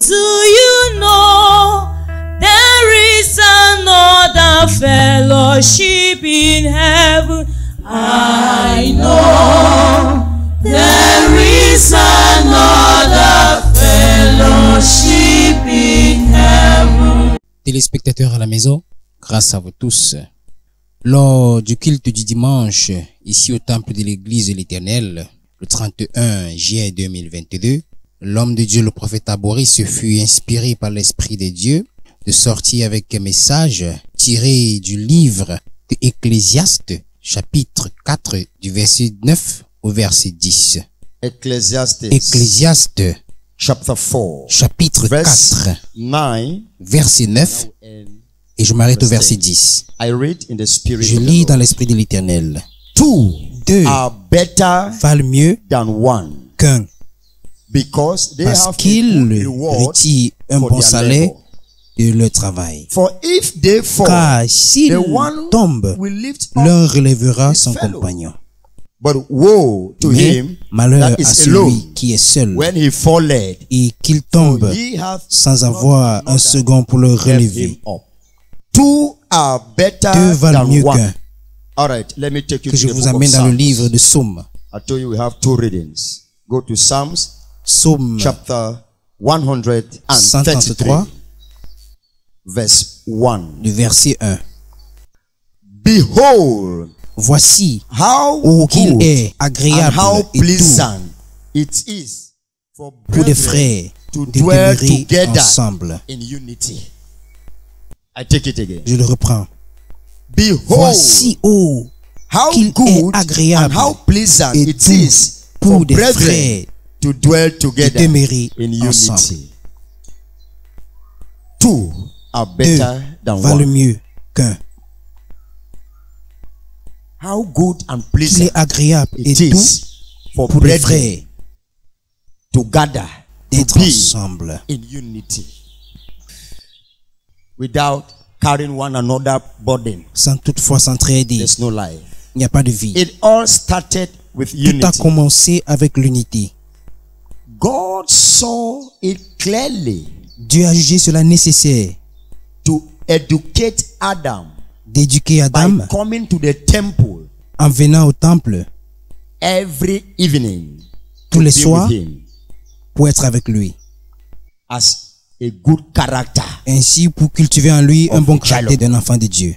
Do you know there is another fellowship in heaven? I know there is another fellowship in heaven. Téléspectateurs à la maison, grâce à vous tous, lors du culte du dimanche, ici au temple de l'église de l'Éternel, le 31 juillet 2022, l'homme de Dieu, le prophète Aboris, fut inspiré par l'Esprit de Dieu de sortir avec un message tiré du livre de Ecclésiaste, chapitre 4, du verset 9 au verset 10. Ecclésiaste, chapter 4, chapitre 4, 9, verset 9, et je m'arrête au verset 10. Je lis dans l'Esprit de l'Éternel. Deux valent mieux qu'un, parce qu'ils retirent un bon salaire de leur travail. Car s'ils tombent, l'un relèvera son compagnon. Mais malheur à celui qui est seul et qu'il tombe sans avoir un second pour le relever. Deux valent mieux qu'un. Que je vous amène dans le livre de Psaume. Psaume chapter 133, verse 1. Du verset 1. Behold, voici how qu'il good est agréable and how et pleasant doux it is for pour des brethren frères to de dwell demeurer together ensemble. in unity. I take it again. Je le reprends. Behold, Voici how qu'il est good agréable and how pleasant et it doux is pour for des brethren frères to dwell de together demeurer in ensemble. unity. Two are Deux better than valent one. mieux qu'un. How good and Qu'il pleasant est agréable et it doux is for pour des brethren frères to gather, d'être to be ensemble, in unity, without carrying one another burden. sans toutefois s'entraider. There's no life. Il n'y a pas de vie. It all started with Tout a unity. commencé avec l'unité. God saw it clearly Dieu a jugé cela nécessaire to educate Adam d'éduquer by Adam coming to the temple en venant au temple every evening tous to les be soirs with him pour être avec lui. as a good character. Ainsi pour cultiver en lui un Of bon a child. caractère d'un enfant de Dieu.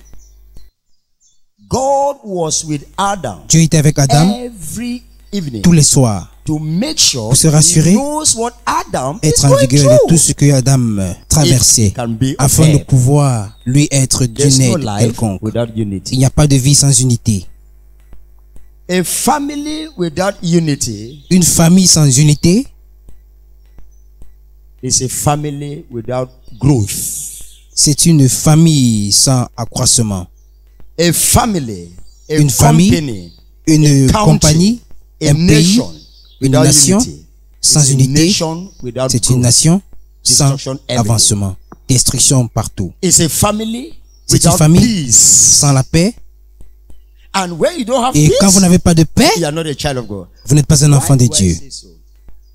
God was with Adam Dieu était avec Adam every evening tous les soirs to make sure pour se rassurer, he knows what Adam is être en going vigueur de tout through. ce que Adam traversait It can be afin de okay. pouvoir lui être There's d'une no aide life quelconque. without Il unity. n'y a pas de vie sans unité. A family without unity Une famille sans unité is a family without growth. c'est une famille sans accroissement. A family, a Une famille, company, Une country, compagnie, a un pays, nation une without nation unity sans is a unité, nation without c'est une growth. nation sans Destruction everywhere. avancement. Destruction partout. It's a family C'est une without famille peace. sans la paix. And when you don't have Et quand peace, vous n'avez pas de paix, you are not a child of God. vous n'êtes pas un enfant de Why do I Dieu. say so?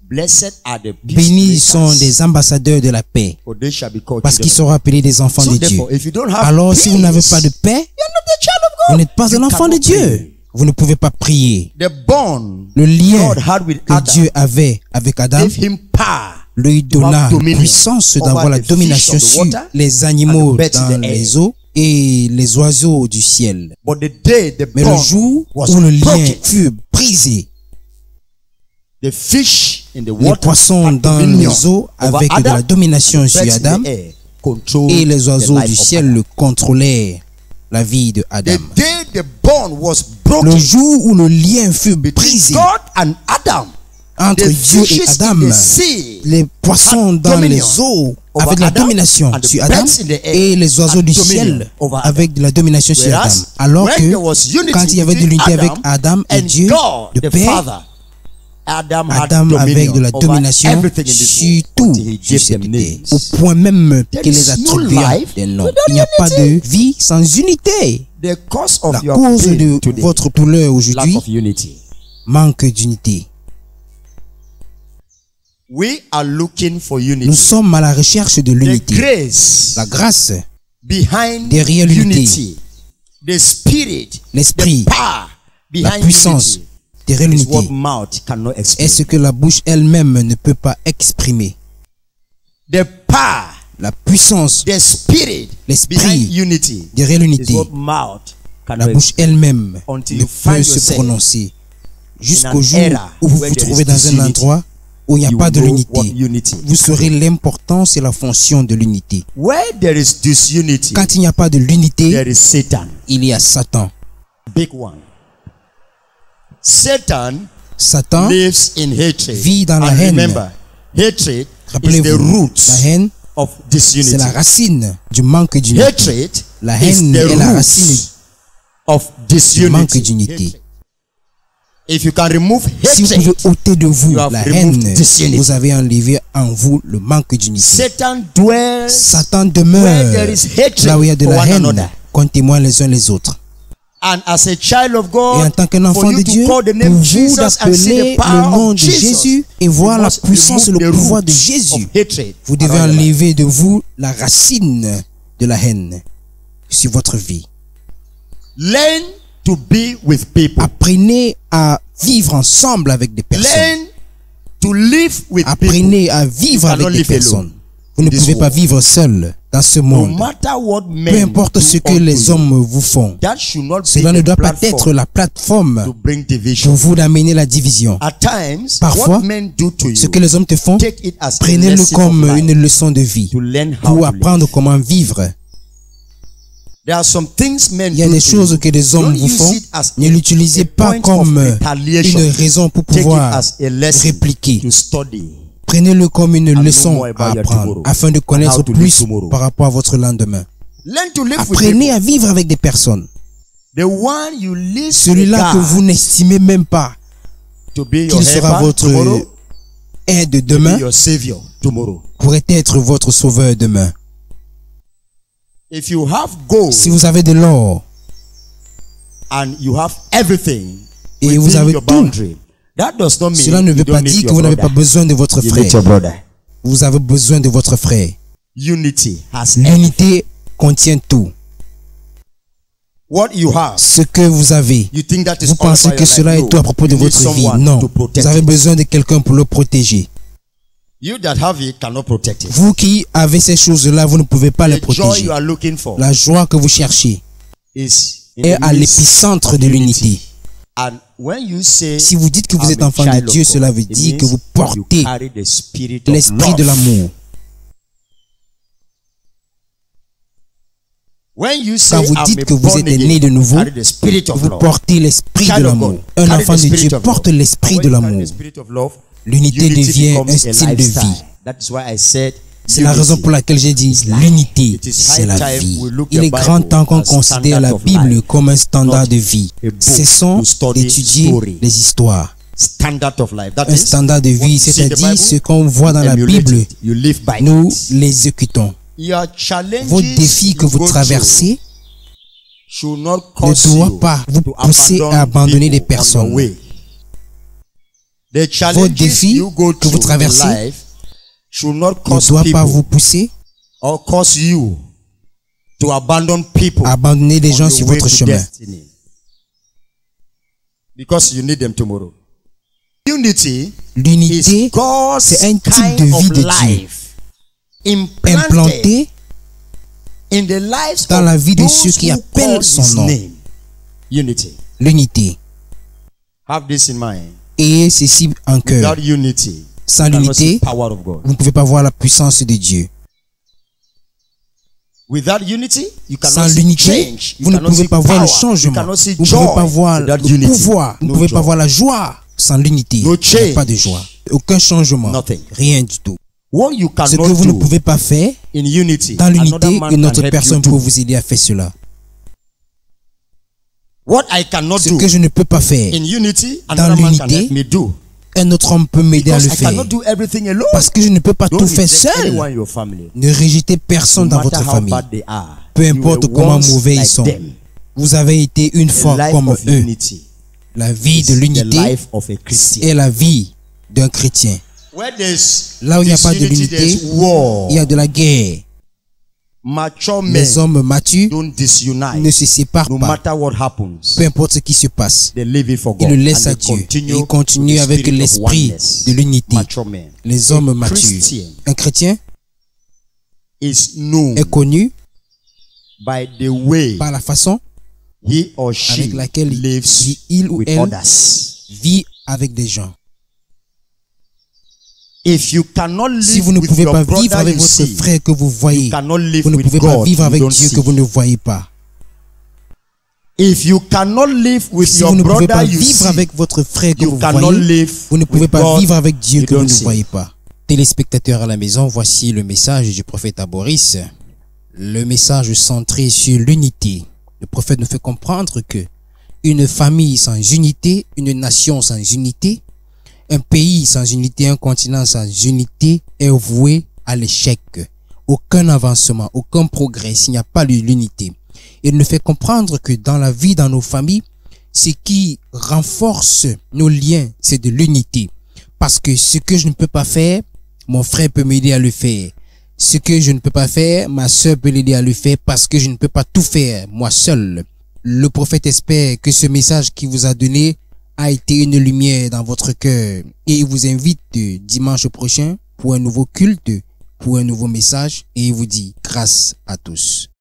Blessed are the Bénis sont peacemakers, des ambassadeurs de la paix, for they shall be called parce qu'ils children seront appelés des enfants of de God. So Dieu. therefore, if you don't have Alors, peace, si vous n'avez pas de paix, you're not a child of God. vous n'êtes pas You un enfant de cannot Dieu. pray. Vous ne pouvez pas prier. The bond Le lien God had with que Adam Dieu avait avec Adam gave him power lui donna dominion puissance over d'avoir la the fish domination of the sur water les animaux and the birds in dans the air. les eaux et les oiseaux du ciel. But the day the Mais le bond jour was où le lien broken, fut brisé, the fish in the les water poissons had dans dominion les eaux over avec de Adam, la domination and the sur birds in Adam the air controlled et les the oiseaux life du of ciel Adam. le contrôlèrent la vie de The Adam. day the bond was Le broken jour où le lien fut between brisé God and Adam, entre the Dieu et fishes Adam, in the sea les poissons had dans dominion les eaux over avec de la Adam, domination and the sur Adam birds in the air et les oiseaux had du dominion ciel over Adam. avec de la domination sur Adam. Whereas, Alors when que there was unity quand il y avait de between l'unité avec Adam Adam et and Dieu, God, de the paix, Father, Adam had Adam dominion avec de la over domination everything in this sur world tout, until he sur gave cette them terre, names. au point même There qu'il les is no attribua life des noms. without Il n'y a pas de unity. vie sans unité. The cause of La your cause pain de today, votre douleur lack aujourd'hui, of unity. manque d'unité. We are looking for Nous unity. sommes à la recherche de The l'unité. grace La grâce, behind derrière l'unité. unity. The spirit, l'esprit, the power la behind puissance unity derrière is what l'unité mouth cannot est explain. ce que la bouche elle-même ne peut pas exprimer. The power, La puissance, the spirit l'esprit behind unity derrière is l'unité, what mouth la cannot bouche explain. elle-même Until ne you find peut se yourself prononcer jusqu'au an jour era où vous where vous there trouvez is dans un disunity. endroit où il n'y a You pas de know what l'unité. unity. Vous saurez l'importance et la fonction de l'unité. Where there is disunity, Quand il n'y a pas de l'unité, there is Satan. il y a Satan. Big one. Satan Satan lives in hatred. vit dans la And haine. remember, hatred is the Rappelez-vous, root la haine, of c'est disunity. la racine du manque d'unité. Hatred La is haine the est la root racine of du manque disunity. d'unité. If you can remove Si vous hatred, pouvez ôter de vous you have la removed haine, disunity. vous avez enlevé en vous le manque d'unité. Satan dwells Satan where demeure there is hatred là où il y a de for la one haine, another. qu'on témoigne les uns les autres. And as a child of Et God, en tant qu'un for enfant you de to Dieu, call the pour name vous Jesus and see d'appeler the power le nom of de Jesus, Jésus et voir you la must puissance et remove le the pouvoir root de of Jésus, hatred vous devez around your life. enlever de vous la racine de la haine sur votre vie. Learn to be with people. Apprenez à vivre ensemble avec des personnes. Learn to live with people. Apprenez à vivre You avec cannot des live personnes. alone Vous ne in this pouvez pas world. vivre seul dans ce No monde. matter what Peu men importe do ce que unto les you, hommes vous font, that should not cela be ne the doit pas être platform la plateforme to bring pour division. vous d'amener la division. At times, Parfois, what men do to Ce you, que les hommes te font, take it as a prenez-le lesson comme of life une leçon de vie to learn how pour to apprendre live. comment vivre. There are some things men Il y a do des to choses you. que les hommes Don't vous use font. it as Ne l'utilisez a pas point comme of retaliation. une raison pour Take it pouvoir as a lesson répliquer. to study. Prenez-le comme une know leçon more about à your apprendre tomorrow. afin de How connaître to live plus tomorrow. par rapport à votre lendemain. Learn to live with Apprenez people. à vivre avec des personnes. The one you least Celui-là que regard vous n'estimez même pas to be your qu'il sera helper votre tomorrow, aide to be demain your savior tomorrow. pourrait être votre sauveur demain. If you have gold Si vous avez de l'or and you have everything et vous within avez your tout, boundary, that does not mean cela ne you veut don't pas need dire que your vous n'avez pas brother. besoin de votre You need frère. your brother. Vous avez besoin de votre frère. Unity has everything. L'unité contient tout. What you have, Ce que vous avez, you think that is vous all pensez about que your cela life. est tout à propos de You need votre vie. someone Non. to protect Vous avez it. besoin de quelqu'un pour le protéger. You that have it cannot protect it. Vous qui avez ces choses-là, vous ne pouvez pas les The joy protéger. you are looking for La joie que vous cherchez is in est the à midst l'épicentre of de unity. l'unité. And when you say, Si vous dites que vous I'm êtes a enfant de child of Dieu, God, cela veut it dire means que vous you portez carry the spirit of l'esprit love. de l'amour. When you Quand say, vous I'm dites a que vous born êtes again, né de nouveau, carry the spirit of vous love. portez l'esprit Child de of l'amour. God, Un carry enfant the de spirit Dieu of porte love. l'esprit And de when you carry l'amour. the spirit of love, L'unité unity devient becomes un a style de lifestyle. vie. That is why I said C'est la unity. raison pour laquelle j'ai dit l'unité, It is c'est high la time vie. we look Il the est grand Bible temps qu'on as considère la standard of Bible life, comme un standard not de vie. a book Cessons to study d'étudier story. les histoires. Standard of life. That Un is standard de what vie, you see in the c'est-à-dire Bible, ce qu'on voit dans la emulate Bible, it. You live by nous it. l'exécutons. Your challenges Vos défis que you vous go traversez through should not ne cause doivent you pas vous to pousser à abandonner les people on your personnes. way. The Vos challenges défis you go que vous through in traversez life should not ne cause doivent pas people vous pousser or cause you to abandon people à abandonner les on gens your sur way votre to chemin. destiny. Because you need them tomorrow. Unity L'unité, is God's c'est un type kind de vie of de Dieu. life implanted implanté in the lives dans of la vie de those ceux qui who appellent call son his nom. name. Unity. L'unité. Have this in mind. Et ceci en cœur. Without unity, Sans you cannot see l'unité, the power of God. vous ne pouvez pas voir la puissance de Dieu. Without unity, you cannot Sans see l'unité, change. You vous ne cannot pouvez see pas voir le power. You changement. cannot see Vous ne pouvez pas joy. voir le Without unity, pouvoir. Vous ne no pouvez pas joy. voir la joie. Sans l'unité, No il n'y a pas change. de joie. Aucun changement. Nothing. Rien du tout. What you Ce que cannot vous ne do pouvez pas faire, in unity, dans l'unité, another man une can autre help personne you do. peut vous aider à faire cela. What I cannot Ce do que je ne peux pas faire, in unity, another man can l'unité, help me do. un autre homme peut m'aider à Because le I faire. cannot do everything alone. Parce que je ne peux pas Don't tout faire reject anyone seul. in your family. Ne rejetez personne No dans matter votre how famille. bad they are, Peu you importe were comment once mauvais ils like sont. them. Vous avez été une The fois life comme of eux. unity La vie is de the l'unité life of a Christian. est la vie d'un chrétien. Where there's Là où il n'y a pas de disunity, there's l'unité, war. il y a de la guerre. Mature men Les hommes matures don't disunite. ne se séparent No pas. matter what happens, Peu importe ce qui se passe, they live it for ils God. le laissent And à they Dieu. Et continue ils continuent with the avec spirit of l'esprit oneness. de l'unité. Mature men. Les hommes A matures. Christian Un chrétien is known est connu by the way par la façon he or she avec laquelle lives il ou with elle others. vit avec des gens. If you cannot Si live vous ne with pouvez your pas vivre brother avec you votre see, frère que vous voyez, you cannot live vous ne with pouvez pas God vivre you avec don't Dieu see. que vous ne voyez pas. If you cannot live with Si your vous ne pouvez brother pas you vivre see, avec votre frère que you vous cannot voyez, live vous ne pouvez with pas God vivre avec Dieu you que vous don't ne see. voyez pas. Téléspectateurs à la maison, voici le message du prophète à Boris. Le message centré sur l'unité. Le prophète nous fait comprendre que une famille sans unité, une nation sans unité, un pays sans unité, un continent sans unité est voué à l'échec. Aucun avancement, aucun progrès s'il n'y a pas de l'unité. Il nous fait comprendre que dans la vie, dans nos familles, ce qui renforce nos liens, c'est de l'unité. Parce que ce que je ne peux pas faire, mon frère peut m'aider à le faire. Ce que je ne peux pas faire, ma soeur peut l'aider à le faire parce que je ne peux pas tout faire, moi seul. Le prophète espère que ce message qu'il vous a donné a été une lumière dans votre cœur et il vous invite dimanche prochain pour un nouveau culte, pour un nouveau message et il vous dit grâce à tous.